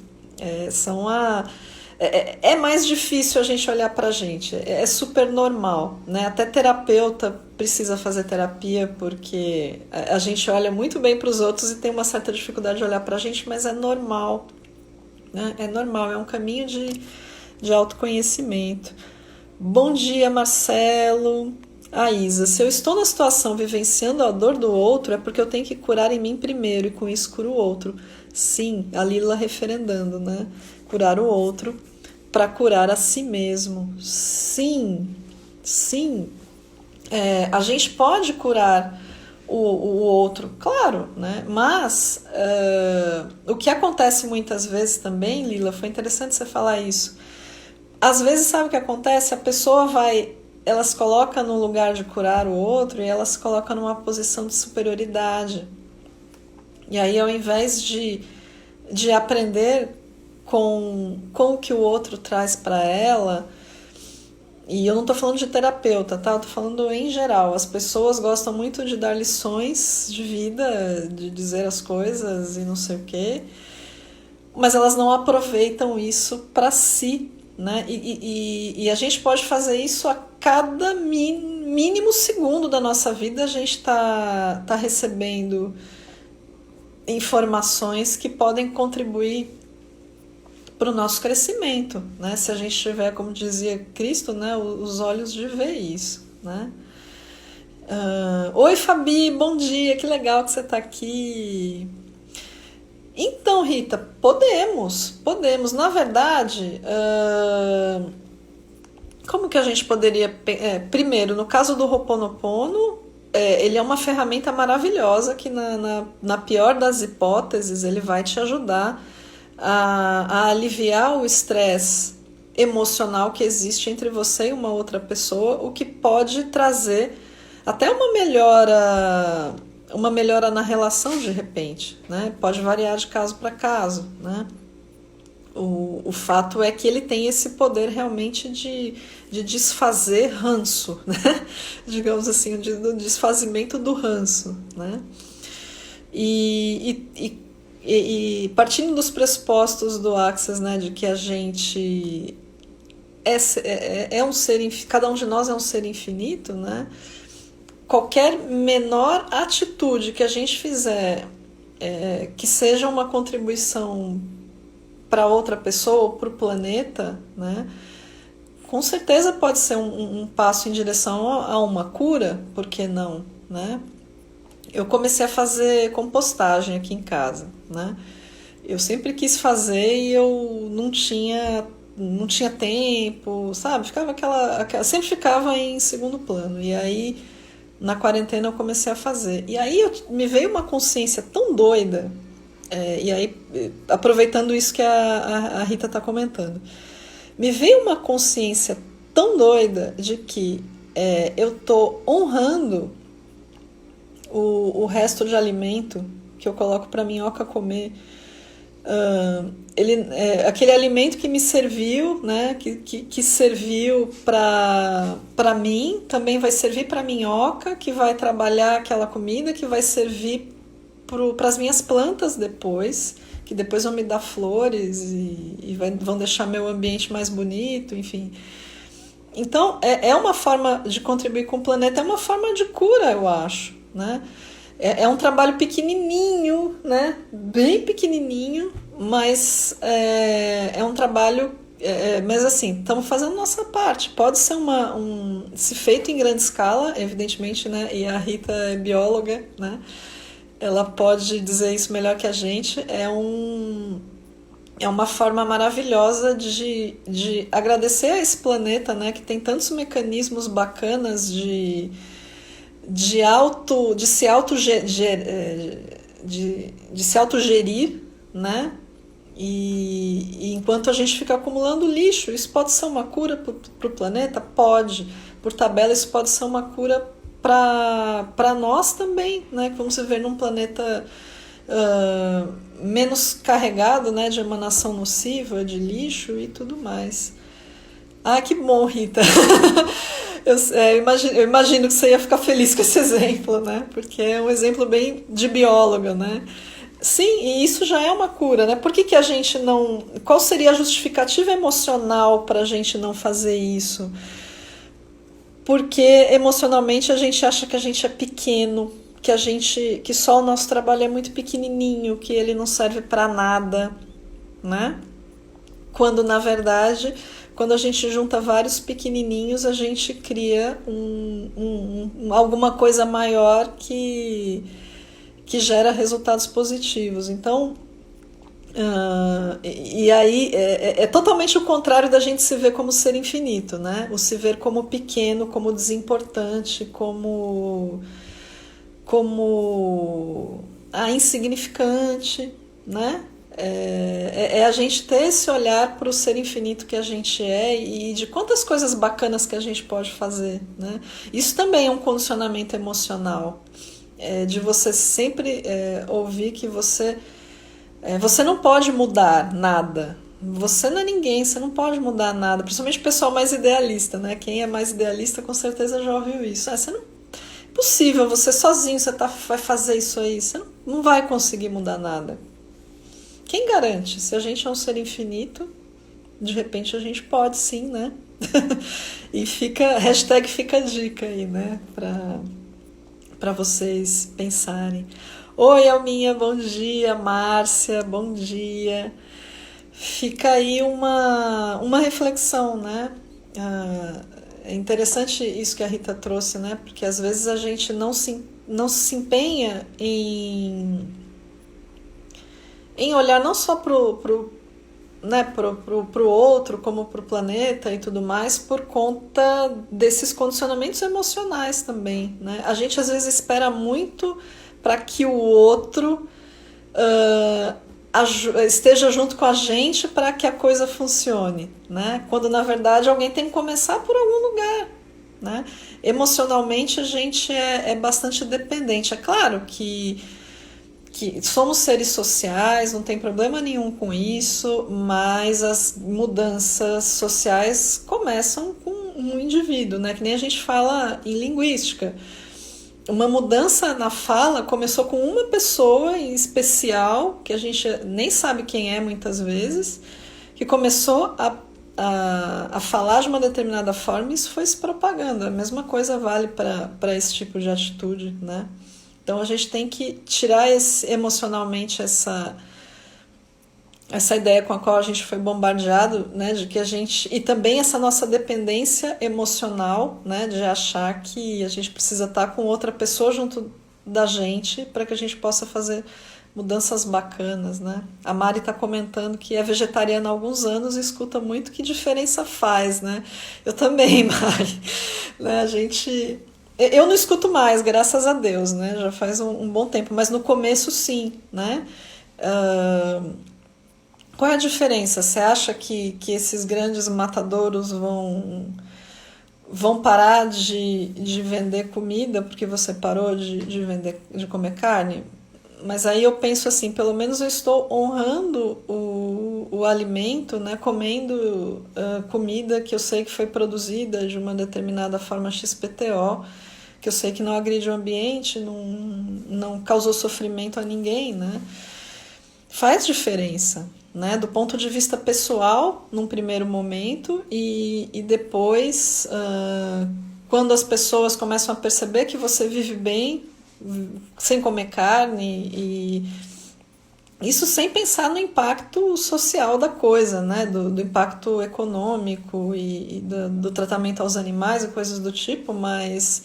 [SPEAKER 1] É mais difícil a gente olhar pra gente, é super normal, né? Até terapeuta precisa fazer terapia porque a gente olha muito bem para os outros e tem uma certa dificuldade de olhar pra gente, mas é normal, né? É normal, é um caminho de autoconhecimento. Bom dia, Marcelo. A Isa, se eu estou na situação vivenciando a dor do outro, é porque eu tenho que curar em mim primeiro e com isso curo o outro. Sim, a Lila referendando, né? Curar o outro para curar a si mesmo. Sim, sim. A gente pode curar o outro, claro, né? Mas o que acontece muitas vezes também, Lila, foi interessante você falar isso. Às vezes, sabe o que acontece? A pessoa ela se coloca no lugar de curar o outro e ela se coloca numa posição de superioridade. E aí, ao invés de aprender com o que o outro traz para ela, e eu não estou falando de terapeuta, tá? Eu tô falando em geral. As pessoas gostam muito de dar lições de vida, de dizer as coisas e não sei o quê, mas elas não aproveitam isso para si, né? E a gente pode fazer isso a cada mínimo segundo da nossa vida. A gente tá recebendo informações que podem contribuir para o nosso crescimento, né? Se a gente tiver, como dizia Cristo, né, os olhos de ver isso, né? Oi, Fabi, bom dia, que legal que você está aqui. Então, Rita, podemos. Na verdade, como que a gente poderia... primeiro, no caso do Ho'oponopono, ele é uma ferramenta maravilhosa que na pior das hipóteses ele vai te ajudar a aliviar o estresse emocional que existe entre você e uma outra pessoa, o que pode trazer até uma melhora na relação de repente, né? Pode variar de caso para caso, né? O fato é que ele tem esse poder realmente de desfazer ranço, né? Digamos assim, do desfazimento do ranço, né? E partindo dos pressupostos do Access, né, de que a gente é um ser, cada um de nós é um ser infinito, né? Qualquer menor atitude que a gente fizer que seja uma contribuição para outra pessoa ou para o planeta, né? Com certeza pode ser um passo em direção a uma cura, por que não, né? Eu comecei a fazer compostagem aqui em casa, né? Eu sempre quis fazer e eu não tinha tempo, sabe? Sempre ficava em segundo plano. E aí, na quarentena, eu comecei a fazer. E aí me veio uma consciência tão doida, e aí, aproveitando isso que a Rita está comentando, me veio uma consciência tão doida de que eu tô honrando o resto de alimento que eu coloco para minhoca comer. Aquele alimento que me serviu, né, que serviu para mim, também vai servir para a minhoca, que vai trabalhar aquela comida, que vai servir para as minhas plantas depois, que depois vão me dar flores e vão deixar meu ambiente mais bonito, enfim. Então, é uma forma de contribuir com o planeta, é uma forma de cura, eu acho, né? É um trabalho pequenininho, né? Bem pequenininho, mas é um trabalho... mas assim, estamos fazendo nossa parte. Pode ser se feito em grande escala, evidentemente, né? E a Rita é bióloga, né? Ela pode dizer isso melhor que a gente. É uma forma maravilhosa de agradecer a esse planeta, né? Que tem tantos mecanismos bacanas de se autogerir, né? E enquanto a gente fica acumulando lixo, isso pode ser uma cura para o planeta? Pode. Por tabela, isso pode ser uma cura para nós também, né? Que vamos viver num planeta menos carregado, né? De emanação nociva, de lixo e tudo mais. Ah, que bom, Rita. Eu imagino que você ia ficar feliz com esse exemplo, né? Porque é um exemplo bem de bióloga, né? Sim, e isso já é uma cura, né? Por que a gente não... Qual seria a justificativa emocional para a gente não fazer isso? Porque emocionalmente a gente acha que a gente é pequeno, que só o nosso trabalho é muito pequenininho, que ele não serve para nada, né? quando na verdade, quando a gente junta vários pequenininhos, a gente cria alguma coisa maior que gera resultados positivos. Então, e aí é totalmente o contrário da gente se ver como ser infinito, né? O se ver como pequeno, como desimportante, como insignificante, né? É a gente ter esse olhar para o ser infinito que a gente é e de quantas coisas bacanas que a gente pode fazer, né? Isso também é um condicionamento emocional, de você sempre ouvir que você não pode mudar nada. Você não é ninguém, você não pode mudar nada. Principalmente o pessoal mais idealista, né? Quem é mais idealista com certeza já ouviu isso. Você não, é possível, você sozinho vai fazer isso aí. Você não vai conseguir mudar nada. Quem garante? Se a gente é um ser infinito, de repente a gente pode sim, né? E hashtag fica a dica aí, né? Pra vocês pensarem. Oi, Alminha, bom dia. Márcia, bom dia. Fica aí uma reflexão, né? É interessante isso que a Rita trouxe, né? Porque às vezes a gente não se empenha em olhar não só né, pro outro, como pro planeta e tudo mais, por conta desses condicionamentos emocionais também, né? A gente às vezes espera muito para que o outro esteja junto com a gente para que a coisa funcione, né? Quando na verdade alguém tem que começar por algum lugar, né? Emocionalmente a gente é bastante dependente. É claro que somos seres sociais, não tem problema nenhum com isso, mas as mudanças sociais começam com um indivíduo, né? Que nem a gente fala em linguística. Uma mudança na fala começou com uma pessoa em especial, que a gente nem sabe quem é muitas vezes, que começou a falar de uma determinada forma e isso foi se propagando. A mesma coisa vale para esse tipo de atitude, né? Então a gente tem que tirar emocionalmente essa ideia com a qual a gente foi bombardeado, né, de que a gente, e também essa nossa dependência emocional, né, de achar que a gente precisa estar com outra pessoa junto da gente para que a gente possa fazer mudanças bacanas, né? A Mari está comentando que é vegetariana há alguns anos e escuta muito que diferença faz, né? Eu também, Mari, né? Eu não escuto mais, graças a Deus, né? Já faz um bom tempo, mas no começo sim, né? Qual é a diferença? Você acha que esses grandes matadouros vão parar de vender comida porque você parou de comer carne? Mas aí eu penso assim, pelo menos eu estou honrando o alimento, né? Comendo comida que eu sei que foi produzida de uma determinada forma XPTO, que eu sei que não agride o ambiente, não causou sofrimento a ninguém, né? Faz diferença, né? Do ponto de vista pessoal, num primeiro momento, e depois, quando as pessoas começam a perceber que você vive bem, sem comer carne, e isso sem pensar no impacto social da coisa, né? Do impacto econômico e do tratamento aos animais e coisas do tipo, mas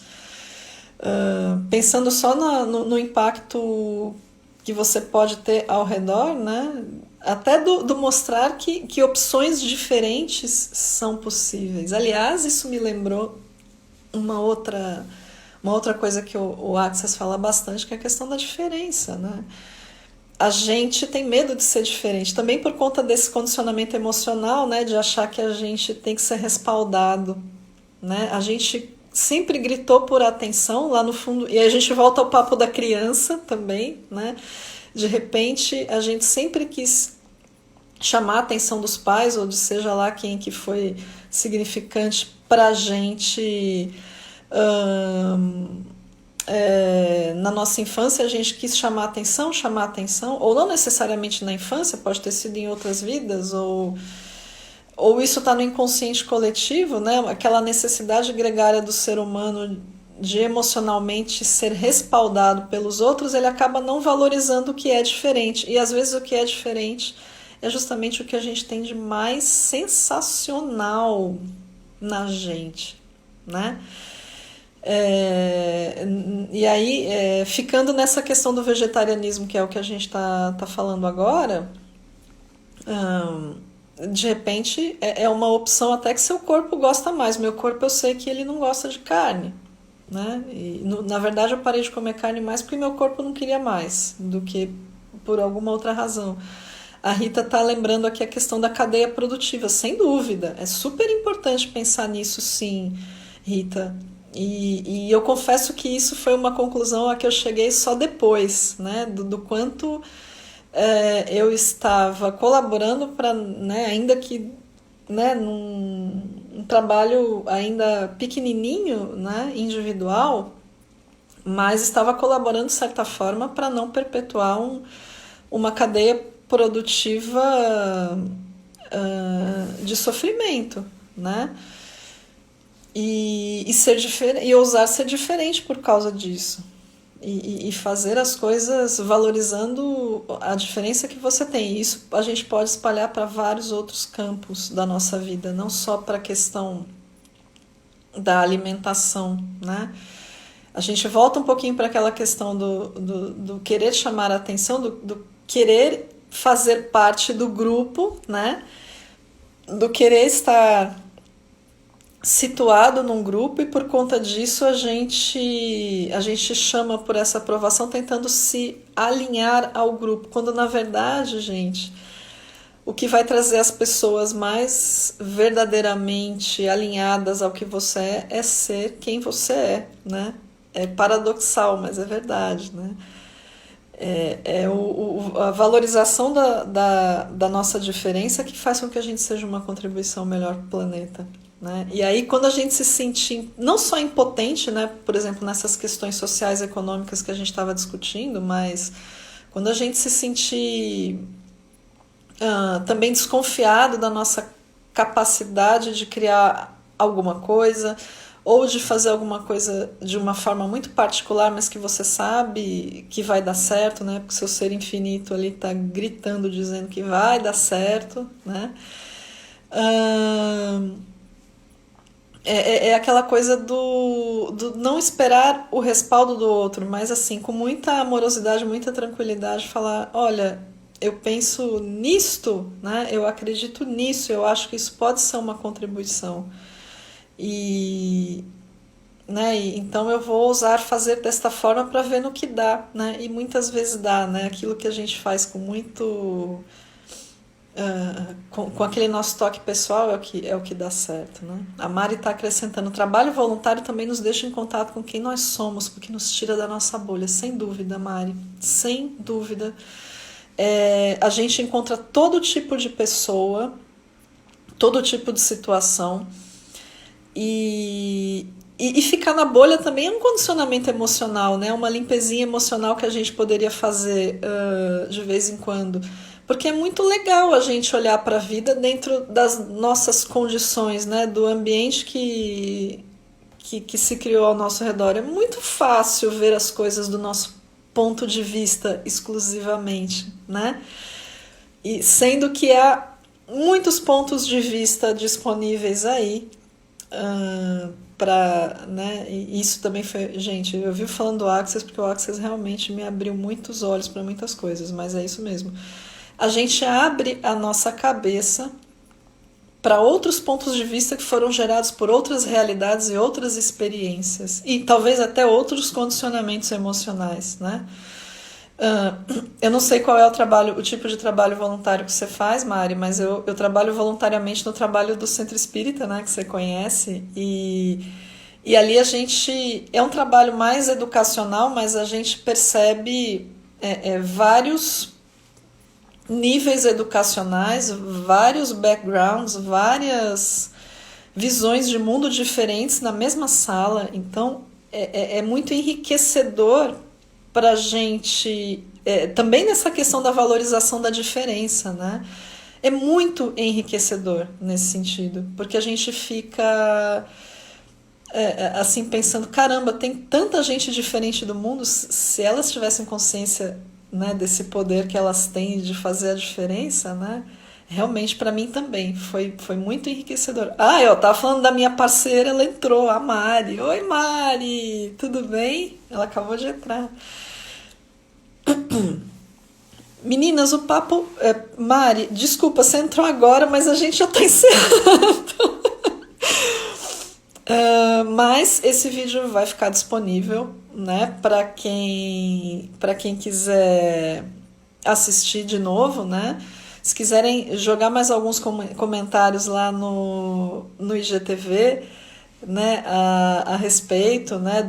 [SPEAKER 1] pensando só no impacto que você pode ter ao redor, né? Até do mostrar que opções diferentes são possíveis. Aliás, isso me lembrou uma outra coisa que o Access fala bastante, que é a questão da diferença, né? A gente tem medo de ser diferente, também por conta desse condicionamento emocional, né? De achar que a gente tem que ser respaldado, né? A gente sempre gritou por atenção lá no fundo, e a gente volta ao papo da criança também, né? De repente, a gente sempre quis chamar a atenção dos pais, ou de seja lá quem que foi significante pra gente. Na nossa infância a gente quis chamar atenção, ou não necessariamente na infância, pode ter sido em outras vidas, ou isso está no inconsciente coletivo, né? Aquela necessidade gregária do ser humano de emocionalmente ser respaldado pelos outros, ele acaba não valorizando o que é diferente, e às vezes o que é diferente é justamente o que a gente tem de mais sensacional na gente, né? E aí, ficando nessa questão do vegetarianismo, que é o que a gente tá falando agora, de repente é uma opção até que seu corpo gosta mais. Meu corpo eu sei que ele não gosta de carne, né? E, na verdade eu parei de comer carne mais porque meu corpo não queria mais do que por alguma outra razão. A Rita tá lembrando aqui a questão da cadeia produtiva, sem dúvida. É super importante pensar nisso, sim, Rita. E eu confesso que isso foi uma conclusão a que eu cheguei só depois, né? Do quanto eu estava colaborando para, né, ainda que, né, num trabalho ainda pequenininho, né, individual, mas estava colaborando de certa forma para não perpetuar uma cadeia produtiva de sofrimento, né? E ser e ousar ser diferente por causa disso. E fazer as coisas valorizando a diferença que você tem. E isso a gente pode espalhar para vários outros campos da nossa vida, não só para a questão da alimentação, né? A gente volta um pouquinho para aquela questão do querer chamar a atenção, do querer fazer parte do grupo, né? Do querer estar situado num grupo, e por conta disso a gente chama por essa aprovação tentando se alinhar ao grupo, quando na verdade, gente, o que vai trazer as pessoas mais verdadeiramente alinhadas ao que você é ser quem você é, né? É paradoxal, mas é verdade, né? A valorização da nossa diferença que faz com que a gente seja uma contribuição melhor para o planeta, né? E aí, quando a gente se sente não só impotente, né, por exemplo, nessas questões sociais e econômicas que a gente estava discutindo, mas quando a gente se sentir também desconfiado da nossa capacidade de criar alguma coisa, ou de fazer alguma coisa de uma forma muito particular, mas que você sabe que vai dar certo, né? Porque o seu ser infinito ali está gritando, dizendo que vai dar certo, né? É aquela coisa do não esperar o respaldo do outro, mas assim, com muita amorosidade, muita tranquilidade, falar, olha, eu penso nisto, né? Eu acredito nisso, eu acho que isso pode ser uma contribuição. E, né, então eu vou ousar fazer desta forma para ver no que dá, né? E muitas vezes dá, né? Aquilo que a gente faz com muito com aquele nosso toque pessoal é o que dá certo, né? A Mari está acrescentando, o trabalho voluntário também nos deixa em contato com quem nós somos, porque nos tira da nossa bolha, sem dúvida, Mari, sem dúvida. A gente encontra todo tipo de pessoa, todo tipo de situação, e ficar na bolha também é um condicionamento emocional, né? Uma limpezinha emocional que a gente poderia fazer de vez em quando. Porque é muito legal a gente olhar para a vida dentro das nossas condições, né? Do ambiente que se criou ao nosso redor. É muito fácil ver as coisas do nosso ponto de vista exclusivamente, né? E sendo que há muitos pontos de vista disponíveis aí né? E isso também foi, gente, eu vi falando do Access porque o Access realmente me abriu muitos olhos para muitas coisas, mas é isso mesmo. A gente abre a nossa cabeça para outros pontos de vista que foram gerados por outras realidades e outras experiências, e talvez até outros condicionamentos emocionais, né? Eu não sei qual é o tipo de trabalho voluntário que você faz, Mari, mas eu trabalho voluntariamente no trabalho do Centro Espírita, né, que você conhece, e ali a gente é um trabalho mais educacional, mas a gente percebe vários níveis educacionais, vários backgrounds, várias visões de mundo diferentes na mesma sala. Então é muito enriquecedor para a gente, também nessa questão da valorização da diferença, né? É muito enriquecedor nesse sentido, porque a gente fica assim pensando, caramba, tem tanta gente diferente do mundo, se elas tivessem consciência, né, desse poder que elas têm de fazer a diferença, né? Realmente para mim também foi muito enriquecedor. Ah, eu tava falando da minha parceira, ela entrou, a Mari. Oi, Mari, tudo bem? Ela acabou de entrar. Meninas, o papo. Mari, desculpa, você entrou agora, mas a gente já tá encerrando. Mas esse vídeo vai ficar disponível, né, para quem quiser assistir de novo, né? Se quiserem jogar mais alguns comentários lá no IGTV, né, a respeito, né,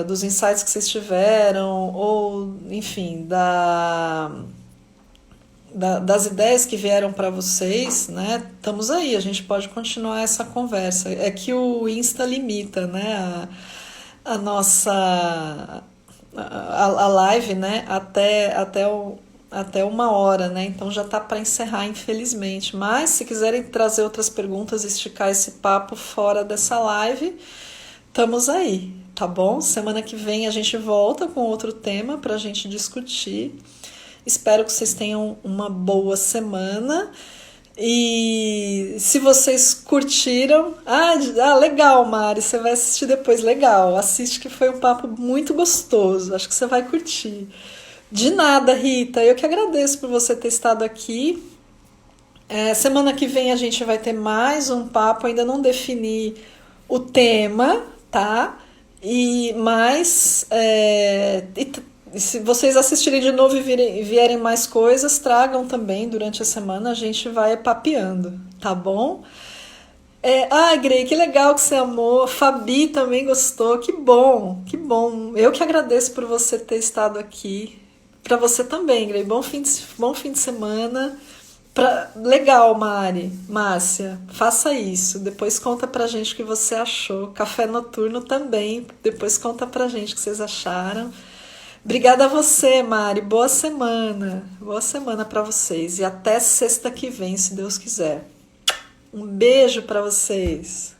[SPEAKER 1] dos insights que vocês tiveram, ou, enfim, das ideias que vieram para vocês, né, estamos aí, a gente pode continuar essa conversa. É que o Insta limita, né, a nossa a live, né, até 1 hora, né? Então já tá para encerrar, infelizmente. Mas se quiserem trazer outras perguntas, esticar esse papo fora dessa live, estamos aí, tá bom? Semana que vem a gente volta com outro tema pra gente discutir. Espero que vocês tenham uma boa semana. E se vocês curtiram, legal, Mari, você vai assistir depois, legal, assiste que foi um papo muito gostoso, acho que você vai curtir. De nada, Rita, eu que agradeço por você ter estado aqui. Semana que vem a gente vai ter mais um papo, ainda não defini o tema, tá? Mas se vocês assistirem de novo e vierem mais coisas, tragam também durante a semana, a gente vai papeando, tá bom? Grey, que legal que você amou. Fabi também gostou, que bom, que bom. Eu que agradeço por você ter estado aqui. Para você também, Grey, bom fim de semana. Legal, Márcia, faça isso. Depois conta pra gente o que você achou. Café noturno também. Depois conta pra gente o que vocês acharam. Obrigada a você, Mari. Boa semana. Boa semana para vocês. E até sexta que vem, se Deus quiser. Um beijo para vocês.